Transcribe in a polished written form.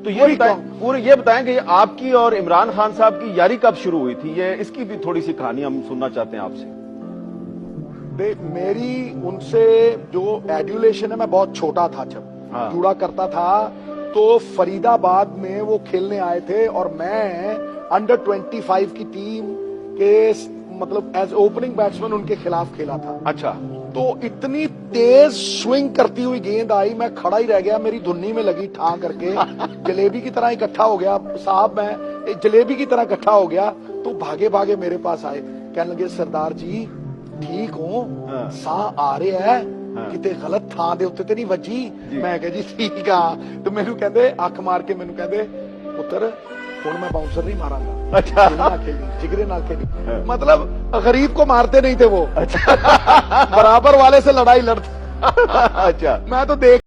तो ये बताएं कि आपकी और इमरान खान साहब की यारी कब शुरू हुई थी, ये इसकी भी थोड़ी सी कहानी हम सुनना चाहते हैं आपसे। मेरी उनसे जो एड्यूलेशन है, मैं बहुत छोटा था जब जुड़ा करता था, तो फरीदाबाद में वो खेलने आए थे और मैं अंडर 25 की टीम के मतलब एज ओपनिंग बैट्समैन उनके खिलाफ खेला था। अच्छा। तो इतनी तेज स्विंग करती हुई गेंद आई, मैं खड़ा ही रह गया, मेरी धुन्नी में लगी ठा करके जलेबी की तरह इकट्ठा हो गया साहब, मैं जलेबी की तरह इकट्ठा हो गया। तो भागे भागे मेरे पास आए, कहने लगे सरदार जी ठीक हो, साह आ रहे है, किते गलत थां दे उत्ते ते नहीं वजी। मैं कहा जी ठीक आ। तो मैनू कहंदे अख मार के मैनू कहंदे पुत्र हुण मैं बाउंसर नहीं मारांगा। अच्छा। जिगरे नाल खेली, मतलब गरीब को मारते नहीं थे वो। अच्छा। बराबर वाले से लड़ाई लड़ते। अच्छा। मैं तो देख